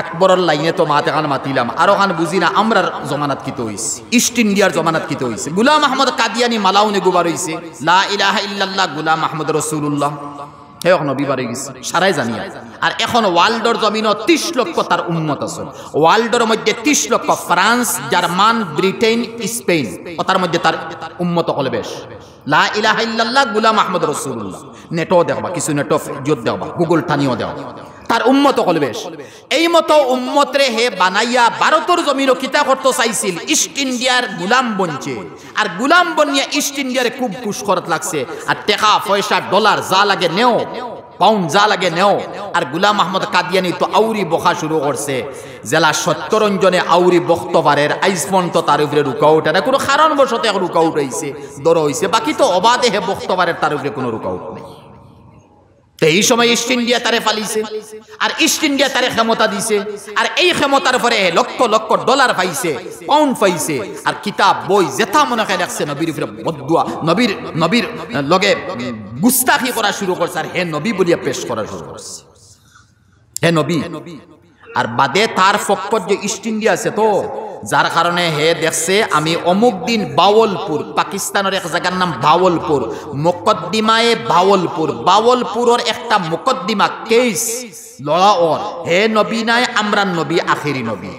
আকবরের লাইনে তো মাতে খান মাতিলাম আরো খান বুঝি না আমরার জমানাত কিতে হইছে ইস্ট ইন্ডিয়ার জমানাত কিতে হইছে গোলাম আহমদ কাদিয়ানি মালাউনে গুবার হইছে লা ইলাহা ইল্লাল্লাহ গোলাম আহমদ রাসূলুল্লাহ হে নবী বারে গেছে সারাই জানিয়া আর এখন ওয়ার্ল্ডর জমিন 30 লক্ষ তার উম্মত আছে ওয়ার্ল্ডের মধ্যে 30 লক্ষ ফ্রান্স জার্মান ব্রিটেন স্পেন ও তার মধ্যে তার উম্মত হলে বেশ লা ইলাহা ইল্লাল্লাহ গোলাম আহমদ রাসূলুল্লাহ নেটও দেখবা কিছু নেটও জোর দেখবা গুগল টানিও দেও তার উম্মত হল বেশ এই মতো উম্মতরে হে বানাইয়া ভারতের জমিনও কিতা করতে চাইছিল ইস্ট ইন্ডিয়ার গুলাম বনছে আর গুলাম বনিয়া ইস্ট ইন্ডিয়ারে খুব খুশ করত লাগছে আর টাকা পয়সা ডলার যা লাগে নেও পাউন্ড যা লাগে নেও আর গোলাম আহমদ কাদিয়ানি তো আউরি বখা শুরু করছে জেলা সত্যরঞ্জনে আউরি বক্তবারের আইসপন তো তার উপরে রুকাউট এটা কোনো কারণবশত রুকাউট হয়েছে দর হয়েছে বাকি তো অবাধে হে বক্তবারের তার উপরে কোনো রুকাউট নেই এই সময় ইস্ট ইন্ডিয়া তারে ফালিছে আর ইস্ট ইন্ডিয়া তারে ক্ষমতা দিছে আর এই ক্ষমতার পরে লক্ষ লক্ষ ডলার পাইছে পাউন্ড পাইছে আর কিতাব বই যেটা মনে হয় রাখছে নবীর উপরে বদদুয়া নবীর লগে গুস্তাখি করা শুরু করছে আর হে নবী বলিয়া পেশ করা শুরু করছে হে নবী আর বাদে তার ফক্কর যে ইস্ট ইন্ডিয়া আছে তো যার কারণে হে দেখছে আমি অমুক দিন বাওলপুর পাকিস্তানের এক জায়গার নাম বাওলপুর মুকদ্দিমায়ে বাওলপুরের একটা মুকদ্দিমা কেস লড়া ওর হে নবী নাই আমরা নবী আখেরি নবী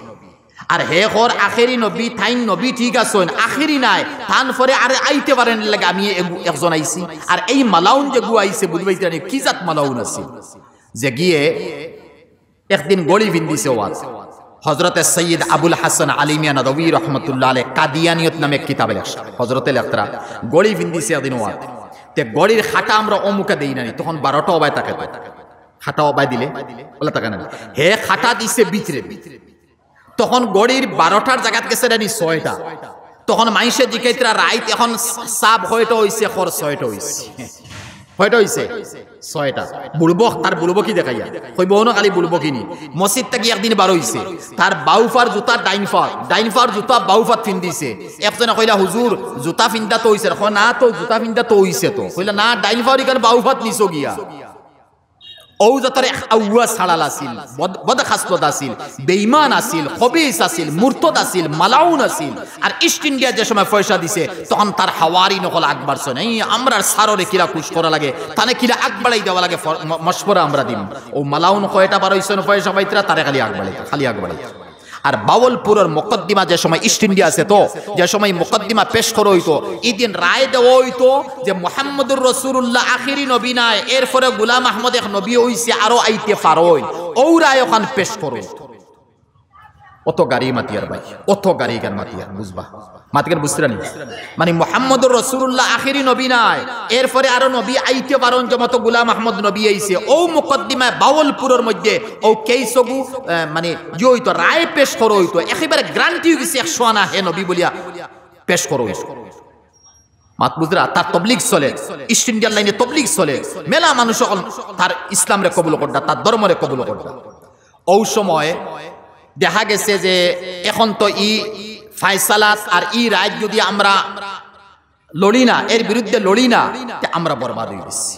আর হে হর আখেরি নবী থাইন নবী ঠিক আছেন আখেরি নাই তান পরে আর আইতে পারেন লাগে আমি একজন আইছি আর এই মালাউন যে গু আইছে বুঝবাই জানি কি জাত মালাউন আছে যে গিয়ে একদিন গড়ি ভিন্দিছে ওয়াজ হযরত সৈয়দ আবুল হাসান আলী মিয়া নদভী রহমতুল্লাহ আলাইহি কাদিয়ানিয়ত নামে এক কিতাবে লেখা হযরতে লেখরা গড়ি ভিন্দিছে একদিন ওয়াজ তে গড়ির খাটা আমরা অমুকে দেই না তখন 12টা অবাই থাকে খাটা অবাই দিলে বলে থাকে না হে খাটা দিছে ভিতরে তখন গড়ির 12টার জায়গাত গেছে নানি 6টা তখন মাইসে জিকাইতরা রাইত এখন সাব হয়তো হইছে খর 6টা হইছে হয়তো হইছে 6টা বুড়বক তার বুড়বো কি দেখাইয়া কইব না খালি বুড়বো কিনি মসজিদ থেকে একদিন বার হইছে তার বাউফার জুতা ডাইনফার জুতা বাউফাত ফিন্দিছে একজনে কইলা হুজুর জুতা ফিন্দা তো হইছে কই না তো জুতা ফিন্দা তো হইছে তো কইলা না ডাইনফার ইকান বাউফাত নিছো গিয়া ও যতরে আউয়া ছাড়াল আছিল বদখাস্তত আছিল বেঈমান আছিল খবিস আছিল মুরতদ আছিল মালাউন আছিল আর ইস্ট ইন্ডিয়া যে সময় পয়সা দিছে তখন তার হাওয়ারি নকল আকবর শুনে আমরার সাররে কিলা খুশ করা লাগে তানে কিলা আকবাড়াই দেওয়া লাগে মশবরা আমরা দিম ও মালাউন কয়টা বার হইছে পয়সা পাইতরা তারে খালি আকবাড়াই আর বাওলপুরের মুকদ্দিমা যে সময় ইস্ট ইন্ডিয়া আছে তো যে সময় মুকদ্দিমা পেশ করা হইতো এই দিন রায় দেওয়া হইতো যে মুহাম্মদুর রাসূলুল্লাহ আখেরি নবী নাই এরপরে গোলাম আহমদ এক নবী হইছে আরো আইতে পারোই ও রায় ওখান পেশ করে অত গাড়ি মাতিয়ার ভাই অত গাড়ি গান মাতিয়ার বুঝবা মাতিকার বুঝছিলেন মানে মুহাম্মদুর রাসূলুল্লাহ আখেরি নবী নাই এরপরে আরো নবী আইতে পারন যেমত গোলাম আহমদ নবী আইছে ও মুকদ্দিমা বাওলপুরের মধ্যে ও কেইসগু মানে যে হইতো রায় পেশ করা হইতো একেবারে গ্যারান্টি হয়ে গেছে 100 আনা হে নবী বলিয়া পেশ করা হইতো মাত বুঝরা তার তবলিগ চলে ইস্ট ইন্ডিয়ান লাইনে তবলিগ চলে মেলা মানুষ তার ইসলামরে কবুল করদা তার ধর্মরে কবুল করদা ও সময় দেখা গেছে যে এখন তো ফায়সালাত আর রায় যদি আমরা লড়ি না এর বিরুদ্ধে লড়ি না আমরা বরবাদ হয়ে গেছি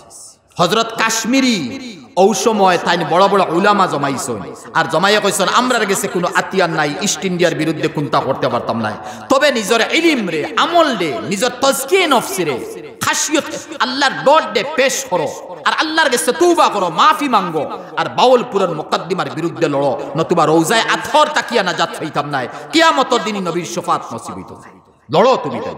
হযরত কাশ্মীরি ও সময় তাই বড় বড় উলামা জমাইছেন আর জমাইয়া কইছেন আমরার গেছে কোনো আতিয়ার নাই ইস্ট ইন্ডিয়ার বিরুদ্ধে কোনটা করতে পারতাম না তবে নিজের ইলম রে আমল রে নিজের তাজকিয়ে নফস রে খাশিয়ত আল্লাহর ডর দে পেশ করো আর আল্লাহর কাছে তওবা করো মাফি মাঙ্গো আর বাওলপুরের মুকদ্দিমার বিরুদ্ধে লড়ো নতুবা রওজায় আথর তাকিয়া নাজাত পাইতাম না কিয়ামতের দিন নবীর শাফাত নসিব হইতো লড়ো তুমি তাই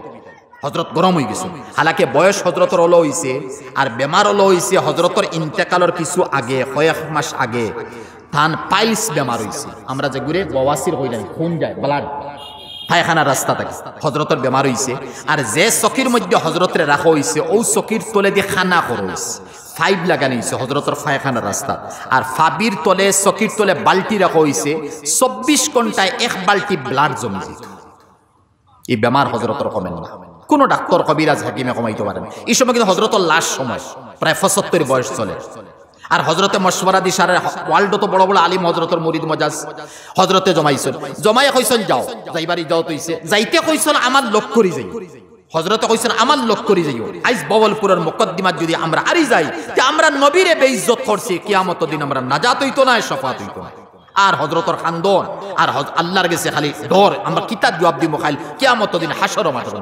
হযরত গরম হয়ে গেছে হালাকে বয়স হযরতের হলো হইছে আর বেমার হলো হইছে হযরতের ইন্তেকালের কিছু আগে কয়েক মাস আগে তান পাইলস বেমার হইছে আমরা যে গুরে বওয়াসির হই নাই খুন যায় ব্লাড পায়খানা রাস্তা থাকে হযরতের বেমার হইছে আর যে চকির মধ্যে হযরতরে রাখা হইছে ও চকির তলে দিয়ে খানা করা হইছে 5 লাগানো হইছে হযরতের পায়খানা রাস্তা আর ফাবির তলে চকির তলে বালতি রাখা হইছে 24 ঘন্টায় এক বালতি ব্লাড জমে যেত এই বেমার হযরতের কমেন না কোন ডাক্তার কবিরাজ হাকিমে কমাইতে পারেন এই সময় কিন্তু হযরতের লাস্ট সময় প্রায় 75 বয়স চলে আর হযরতে মশওয়ারা দি সারা ওয়ার্ল্ড তো বড় বড় আলিম হযরতের মুরিদ মজাজ হযরতে জমাইছেন জমাইয়া কইছেন যাও যাইবারই যাও তইছে যাইতে কইছেন আমার লোক করি যাই হযরতে কইছেন আমার লোক করি যাইও আইজ বাওলপুরের মুকদ্দিমাত যদি আমরা আরি যাই তে আমরা নবীরে বেইজ্জত করছি কিয়ামতের দিন আমরা নাজাত হইতো না শাফাত হইতো না আর হযরতর খান্দন আর আল্লাহর কাছে খালি ডর আমরা কিতাব জবাব দিব খাইল কিয়ামত দিন হাসর মাঠে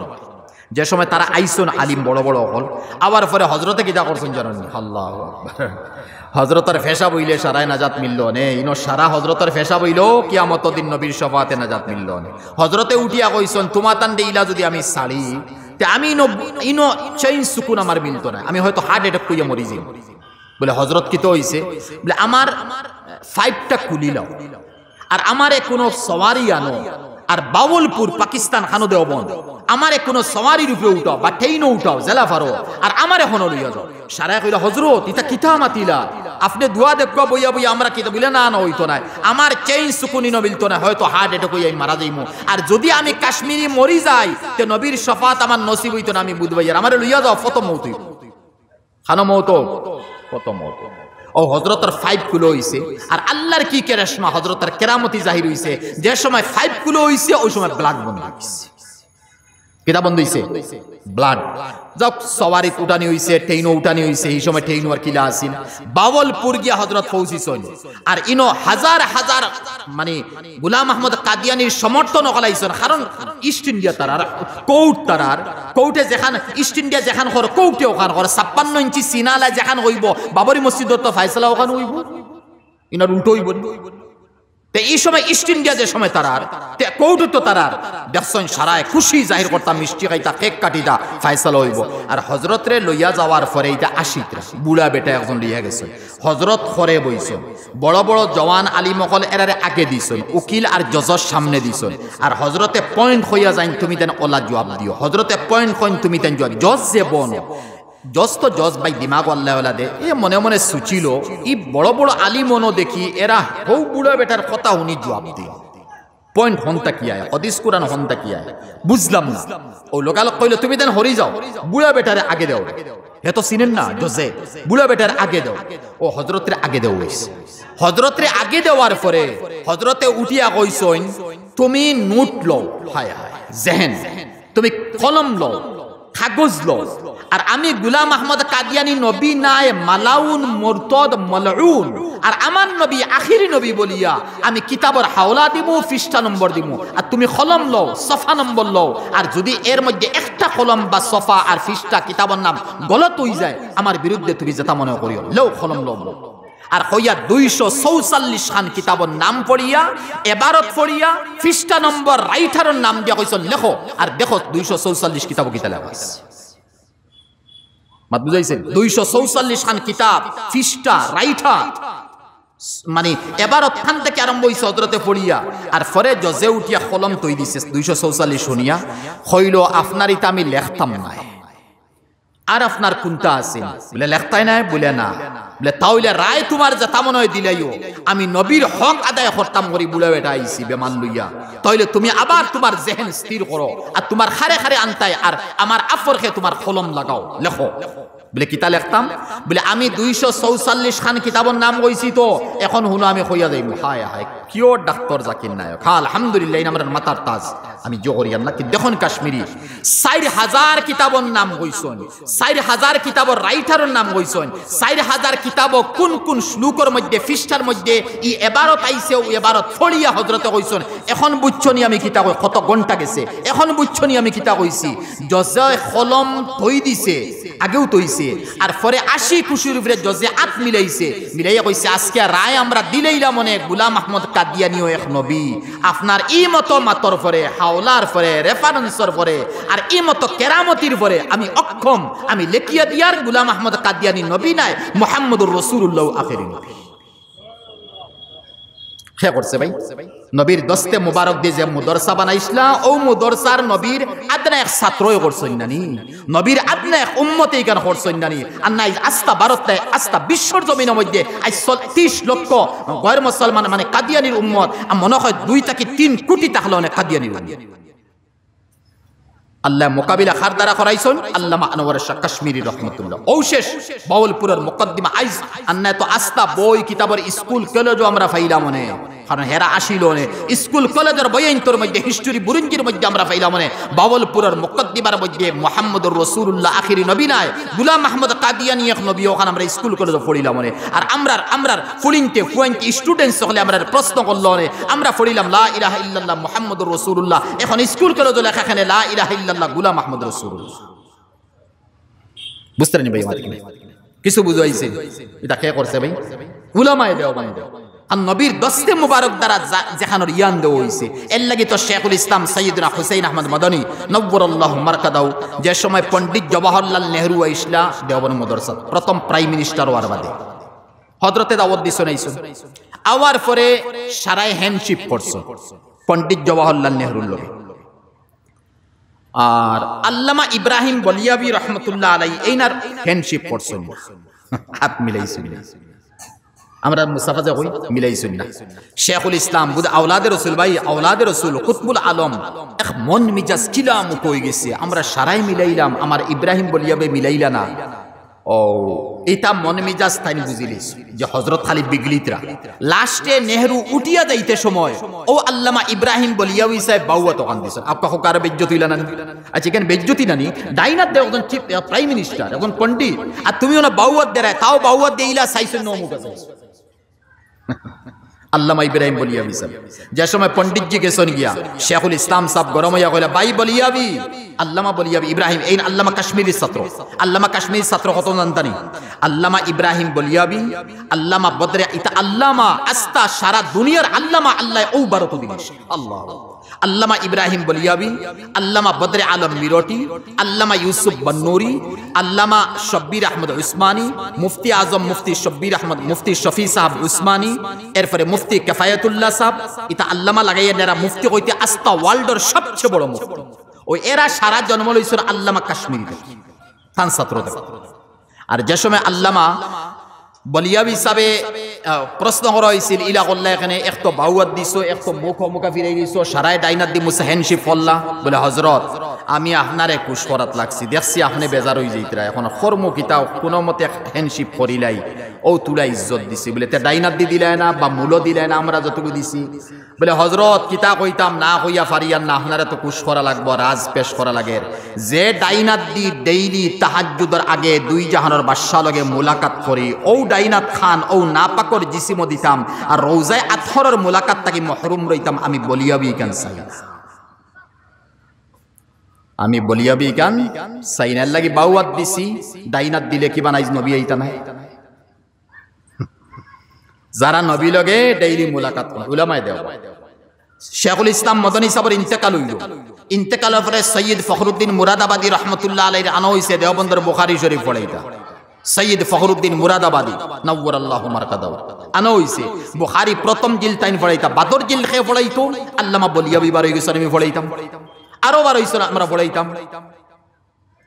যে সময় তারা আইসন আলিম বড় বড় হল আবার পরে হযরতে কিতা করছেন জানেন আল্লাহু আকবার হযরতের ফেসা বইলে সারায় নাজাত মিলল নে ইনো সারা হযরতের ফেসা বইল কিয়ামত দিন নবীর শফাতে নাজাত মিলল নে হযরতে উঠিয়া কইছেন তোমা তান দেইলা যদি আমি ছাড়ি তে আমি ইনো চেইন সুকুন আমার মিলতো না আমি হয়তো হার্ট অ্যাটাক কইয়া মরি যাই বলে হযরত কি তো হইছে বলে আমার 5টা কুলি লাও আর আমারে কোনো সওয়ারি আনো আর বাউলপুর পাকিস্তান খানো দেও বন্ধ আমারে কোনো সওয়ারির উপরে উঠাও বা ট্রেনও উঠাও জেলা ফারো আর আমারে হনো লইয়া যাও সারা কইলা হযরত ইতা কিতা মাতিলা আপনি দুয়া দেখবা বইয়া বইয়া আমরা কিতা বলে না না হইতো না আমার চেইন সুকুনি ন মিলতো না হয়তো হার্ট অ্যাটাক হইয়া মারা যাইমু আর যদি আমি কাশ্মীরি মরি যাই তে নবীর শফাত আমার নসিব হইতো না আমি বুঝবাই আর আমারে লইয়া যাও ফত মউত হইব খানো মউত ফত মউত ও হযরতের 5 কিলো হইছে আর আল্লাহর কি কেরাশমা হযরতের কেরামতি জাহির হইছে যে সময় 5 কিলো হইছে ওই সময় ব্লাড বন্ধ হইছে কিতা বন্ধ হইছে ব্লাড যক সওয়ারি উঠানি হইছে ট্রেনও উঠানি হইছে এই সময় ট্রেন আর কিলা আসিল বাউলপুর গিয়া হযরত পৌঁছিছেন আর ইনো হাজার হাজার মানে গোলাম আহমদ কাদিয়ানির সমর্থন কলাইছেন কারণ ইস্ট ইন্ডিয়া তারার কোর্টে যেখান ইস্ট ইন্ডিয়া যেখান কর কোর্টে ওখান কর 56 ইঞ্চি সিনালা যেখান হইব বাবরি মসজিদত তো ফায়সালা ওখান হইব ইনার উল্টো হইব তে এই সময় ইস্ট ইন্ডিয়া যে সময় তারার তে কোর্ট তো তারার দেখছেন সারায় খুশি জাহির করতাম মিষ্টি খাইতা কেক কাটিতা ফায়সালা হইব আর হযরতরে লইয়া যাওয়ার পরে এটা আশিকরা বুড়া বেটা একজন লিয়া গেছে হযরত খরে বইছেন বড় বড় জওয়ান আলিমকল এরারে আগে দিছেন উকিল আর জজর সামনে দিছেন আর হযরতে পয়েন্ট হইয়া যাইন তুমি দেন ওলা জবাব দিও হযরতে পয়েন্ট কইন তুমি দেন জবাব জজ যে বন জজ তো জজ ভাই দিমাগ আল্লাহ দে এ মনে মনে সুচিল ই বড় বড় আলিমনো দেখি এরা হৌ বুড়া বেটার কথা উনি জবাব দিই পয়েন্ট হন্তা কি আয় হদিস কুরআন হন্তা কি আয় বুঝলাম না ও লোকাল কইল তুমি দেন হরি যাও বুড়া বেটারে আগে দাও হে তো চিনেন না জজে বুড়া বেটার আগে দাও ও হযরতের আগে দাও হইছে হযরতের আগে দেওয়ার পরে হযরতে উঠিয়া কইছেন তুমি নোট লও হায় হায় জেহেন তুমি কলম লও কাগজ লও আর আমি গোলাম আহমদ কাদিয়ানি নবী নাই মালাউন মুরতাদ মালউন আর আমার নবী আখিরি নবী বলিয়া আমি কিতাবের হাওলা দিব পৃষ্ঠা নম্বর দিব আর তুমি কলম লও সফা নম্বর লও আর যদি এর মধ্যে একটা কলম বা সফা আর পৃষ্ঠা কিতাবের নাম গলত হয়ে যায় আমার বিরুদ্ধে তুমি যেটা মনে করিও লও কলম লও আর হইয়া 244 খান কিতাবের নাম পড়িয়া এবারত পড়িয়া পৃষ্ঠা নম্বর রাইটারের নাম দিয়া কইছেন লেখো আর দেখো 244 কিতাব কিতা লেখা আছে মাত বুঝাইছেন 244 খান কিতাব পৃষ্ঠা রাইটার মানে এবারত খান থেকে আরম্ভ হইছে হযরতে পড়িয়া আর পরে জজে উঠিয়া কলম তৈ দিছে 244 শুনিয়া কইল আপনার ইতা আমি লেখতাম না আর আপনার কোনটা আছে বলে লেখতাই নাই বলে না বলে তাহলে রায় তোমার যেটা মনে হয় দিলাইও আমি নবীর হক আদায় করতাম করি বুড়া বেটা আইছি বেমান লইয়া তাহলে তুমি আবার তোমার জেহেন স্থির করো আর তোমার খারে খারে আনতাই আর আমার আফরকে তোমার কলম লাগাও লেখো বলে কিতা লিখতাম বলে আমি 244 খান কিতাবের নাম কইছি তো এখন হলো আমি কইয়া যাইব হায় হায় কিও ডাক্তার জাকির নায়ক আলহামদুলিল্লাহ ইন আমার মাথার তাজ আমি জোহরিয়ান না কি দেখুন কাশ্মীরি 4000 কিতাবের নাম কইছেন 4000 কিতাবের রাইটারের নাম কইছেন 4000 কিতাব কোন কোন শ্লোকের মধ্যে পৃষ্ঠার মধ্যে ই এবারত আইছে ও এবারত ফড়িয়া হযরতে কইছেন এখন বুঝছনি আমি কিতা কই কত ঘন্টা গেছে এখন বুঝছনি আমি কিতা কইছি জজে কলম তৈ দিছে আগেও তৈছে আর পরে 80 খুশির উপরে জজে আত মিলাইছে মিলাইয়া কইছে আজকে রায় আমরা দিলেইলা মনে গোলাম আহমদ কাদিয়ানিও এক নবী আপনার ই মত মাতর পরে হাওলার পরে রেফারেন্সর পরে আর ই মত কেরামতির পরে আমি অক্ষম আমি লেখিয়া দিয়ার গোলাম আহমদ কাদিয়ানি নবী নাই মুহাম্মদুর রাসূলুল্লাহ আখিরি নবী কে করছে ভাই নবীর দস্তে মুবারক দিয়ে যে মুদরসা বানাইছলা ও মুদরসার নবীর আদনা এক ছাত্রই করছেন নানি নবীর আদনা এক উম্মতেই কেন করছেন নানি আর নাই আস্তা ভারতে আস্তা বিশ্বর জমিনের মধ্যে আজ 30 লক্ষ গয়র মুসলমান মানে কাদিয়ানির উম্মত মনে হয় 2 থেকে 3 কোটি তাহলে অনেক কাদিয়ানির উম্মত আল্লাহ মোকাবিলা খার দ্বারা করাইছেন আল্লামা আনোয়ার শাহ কাশ্মীরি রহমতুল্লাহ। ও শেষ বাউলপুরের মুকদ্দিমা আইজ আন্না তো আস্তা বই কিতাবের স্কুল কলেজও আমরা ফাইলাম মনে, কারণ হেরা আসিল নে স্কুল কলেজের বইন্তর মধ্যে হিস্টোরি বুরুঞ্জির মধ্যে আমরা ফাইলাম মনে বাউলপুরের মুকদ্দিমার মধ্যে মুহাম্মদুর রাসূলুল্লাহ আখিরি নবী নাই গোলাম আহমদ কাদিয়ানী এক নবী, ওখানে আমরা স্কুল কলেজে পড়িলাম মনে। আর আমরার ফুলিনতে ফুয়েন্ট স্টুডেন্টস হলে আমরা প্রশ্ন করলো নে, আমরা পড়িলাম লা ইলাহা ইল্লাল্লাহ মুহাম্মদুর রাসূলুল্লাহ, এখন স্কুল কলেজে লেখা এখানে লা ইলাহা ইল্লাল্লাহ গোলাম আহমদ রাসূলুল্লাহ। বুঝতে পারেন ভাই আমার কিছু বুঝাইছে এটা কে করছে ভাই? উলামায়ে দেওবন্দ আর নবীর দস্তে মুবারক দ্বারা যেখানোর ইয়ান দেওয়া হয়েছে। এর লাগি তো শেখুল ইসলাম সৈয়দনা হুসাইন আহমদ মাদানী নব্বুরাল্লাহু মারকাদাহু, যে সময় পণ্ডিত জওহরলাল নেহরু আইসলা দেওবন্দ মাদ্রাসা প্রথম প্রাইম মিনিস্টার হওয়ার বাদে হযরতে দাওয়াত দিছ নাইছো, আওয়ার পরে সারাই হ্যান্ডশিপ করছো পণ্ডিত জওহরলাল নেহরুর লগে। আর আল্লামা ইব্রাহিম বলিয়াবি রহমতুল্লাহ আলাই এইনার হ্যান্ডশিপ করছেন, হাত মিলাইছেন। আমরা মুসাফা কই মিলাইছেন না। শেখুল ইসলাম বুদ আওলাদে রাসূল ভাই, আওলাদে রাসূল কুতবুল আলম এক মন মিজাজ কিলাম কই গেছে, আমরা সারাই মিলাইলাম, আমার ইব্রাহিম বলিয়াবে মিলাইলা না। ও এটা মন মিজাজ তাই বুঝিলিস যে হযরত খালি বিগলিতরা লাস্টে নেহরু উঠিয়া যাইতে সময় ও আল্লামা ইব্রাহিম বলিয়াবি সাহেব বাউয়া তখন দিছেন আপকা হোকার বেজ্জতি ইলা না। আচ্ছা কেন বেজ্জতি নানি ডাইনাত দে একজন চিফ প্রাইম মিনিস্টার একজন পণ্ডিত, আর তুমি ওনা বাউয়াত দেরায় তাও বাউয়াত দেইলা চাইছেন ন মুখ আছে। আল্লামা ইব্রাহিম বলিয়াবি সাহেব যে সময় পণ্ডিতজি গেছেন গিয়া শেখুল ইসলাম সাহেব গরম হইয়া কইলা ভাই বলিয়াবি আল্লামা বলিয়াবি ইব্রাহিম এই আল্লামা কাশ্মীরি ছাত্র, আল্লামা কাশ্মীরি ছাত্র কত জানতানি আল্লামা ইব্রাহিম বলিয়াবি আল্লামা বদরে ইতা আল্লামা আস্তা সারা দুনিয়ার আল্লামা আল্লাহ ও বারত দিনেশ আল্লাহ। আল্লামা ইব্রাহিম বলিয়াবি, আল্লামা বদরে আলম মিরটি, আল্লামা ইউসুফ বন্নুরি, আল্লামা শব্বির আহমদ উসমানী, মুফতি আজম মুফতি শব্বির আহমদ মুফতি শফি সাহেব উসমানী, এরপরে মুফতি কিফায়াতুল্লাহ সাহেব, ইতা আল্লামা লাগাইয়া নেরা মুফতি কইতে আস্তা ওয়ার্ল্ডের সবচেয়ে বড় মুফতি। ওই এরা সারা জন্ম লইছিল আল্লামা কাশ্মীরিতে খান ছাত্রদের। আর যে সময় আল্লামা বলিয়াবি সাবে প্রশ্ন করা হয়েছিল ইলা করলা এখানে এক তো বাউয়াত দিছো এক তো মুখা ফিরে গেছো সারাই ডাইনাত দি মুসা হ্যান্ডশিপ করলা, বলে হজরত আমি আপনারে কুশ করাত লাগছি দেখছি আপনি বেজার হয়ে যাইতরা, এখন কর্ম কিতাও কোনো মতে হ্যান্ডশিপ করিলাই ও তুলা ইজ্জত দিছি, বলে তে ডাইনাত দি দিলাই না বা মূল্য দিলাই না আমরা যতটুকু দিছি, বলে হজরত কিতা কইতাম না কইয়া ফারিয়ান না আপনারা তো কুশ করা লাগবো রাজ পেশ করা লাগে। যে ডাইনাত দি ডেইলি তাহাজ্জুদের আগে দুই জাহানের বাদশা লগে মুলাকাত করি ও ডাইনাত খান ও না পাকর জিসিম দিতাম আর রোজায় আথরের মুলাকাত তাকে মহরুম রইতাম, আমি বলিয়াবি কেন চাই না, আমি বলিয়াবি কেন চাই না লাগি বাউয়াত দিছি ডাইনাত দিলে কি বানাইজ নবী আইতা না। যারা নবী লগে ডেইলি মুলাকাত করে উলামায়ে দেও। শেখুল ইসলাম মদনী সাহেবের ইন্তেকাল হইল, ইন্তেকালের পরে সৈয়দ ফখরুদ্দিন মুরাদাবাদী রহমতুল্লাহ আলাইহির আনা হইছে দেওবন্দের বুখারী শরীফ পড়াইতা। সৈয়দ ফখরুদ্দিন মুরাদাবাদী নওয়ারাল্লাহু মারকাদাহু আনা হইছে বুখারী প্রথম জিল তাইন পড়াইতা, বাদর জিল খে পড়াইতো আল্লামা বলিয়াবি বার হই গেছে আমি পড়াইতাম, আরো বার হইছে আমরা পড়াইতাম।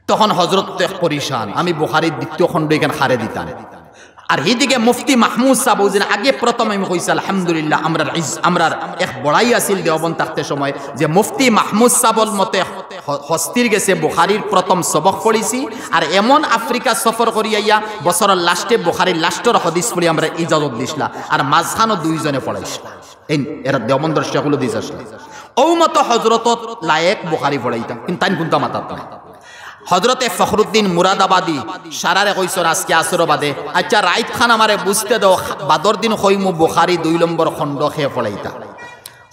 তখন হযরত পরিশান, আমি বুখারীর দ্বিতীয় খণ্ড এখানে হারে দিতাম। আর এদিকে মুফতি মাহমুদ সাহেব ওই আগে প্রথম আমি কইছি আলহামদুলিল্লাহ আমরার এক বড়াই আছিল দেওবন্দ থাকতে সময় যে মুফতি মাহমুদ সাহেবর মতে হস্তির গেছে বুখারীর প্রথম সবক পড়িছি, আর এমন আফ্রিকা সফর করিয়া বছরের লাস্টে বুখারীর লাস্টের হাদিস পড়ি আমরা ইজাজত দিছলা, আর মাঝখানো দুইজনে পড়াইছলা এরা দেওবন্দর শেখুল দিস আসলে ও মতো হজরতত লায়েক বুখারী পড়াইতাম কিন্তু তাই কোনটা মাতাত না। হজরতে ফখরুদ্দিন মুরাদাবাদী সারারে কইসর আজকে আসর বাদে আচ্ছা রাইত খান আমারে বুঝতে দাও বাদর দিন হইমু বুখারী 2 নম্বর খণ্ড খেয়ে পড়াইতা।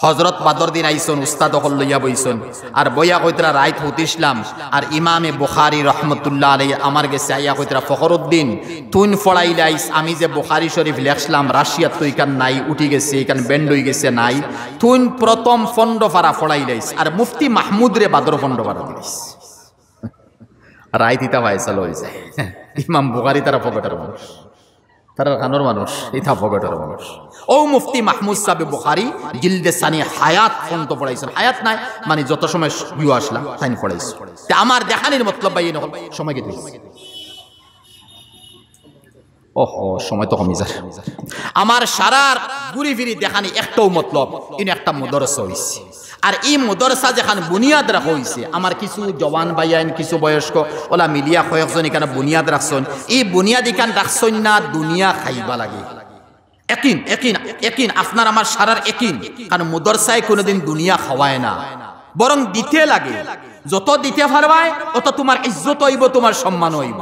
হজরত বাদর দিন আইসন উস্তাদ হল লইয়া বইসন আর বইয়া কইতরা রাইত হতিসলাম, আর ইমামে বুখারী রহমতুল্লাহ আলাইহি আমার গেছে আইয়া কইতরা ফখরুদ্দিন তুই ফড়াইলাইস আমি যে বুখারী শরীফ লেখলাম রাশিয়াত তো এখান নাই উঠি গেছে এখান বেন্ড হয়ে গেছে নাই, তুই প্রথম ফন্ড ফারা ফড়াইলাইস আর মুফতি মাহমুদ রে বাদর ফন্ড ফারা দিলাইস। রাইত ইতা ভাইসাল হয়েছে ইমাম বুখারী তারা ফগটের মানুষ, তারা খানোর মানুষ, ইথা ফগটের মানুষ। ও মুফতি মাহমুদ সাহেব বুখারী জিলদে সানি হায়াত ফন্ত পড়াইছেন, হায়াত নাই মানে যত সময় ইউ আসলা তাই পড়াইছে। আমার দেখানির মতলব ভাই সময় কেটে ওহো সময় তো কমি যায় আমার সারার ঘুরি ফিরি দেখানি একটাও মতলব ইন একটা মদরসা হইছে আর এই মদরসা যেখানে বুনিয়াদ রাখা হইছে আমার কিছু জওয়ান ভাইয়ান কিছু বয়স্ক ওলা মিলিয়া কয়েকজন এখানে বুনিয়াদ রাখছেন এই বুনিয়াদ এখান রাখছেন না দুনিয়া খাইবা লাগে একিন একিন একিন আপনার আমার সারার একিন কারণ মদরসায় কোনোদিন দুনিয়া খাওয়ায় না বরং দিতে লাগে যত দিতে পারবায় অত তোমার ইজ্জত হইব তোমার সম্মান হইব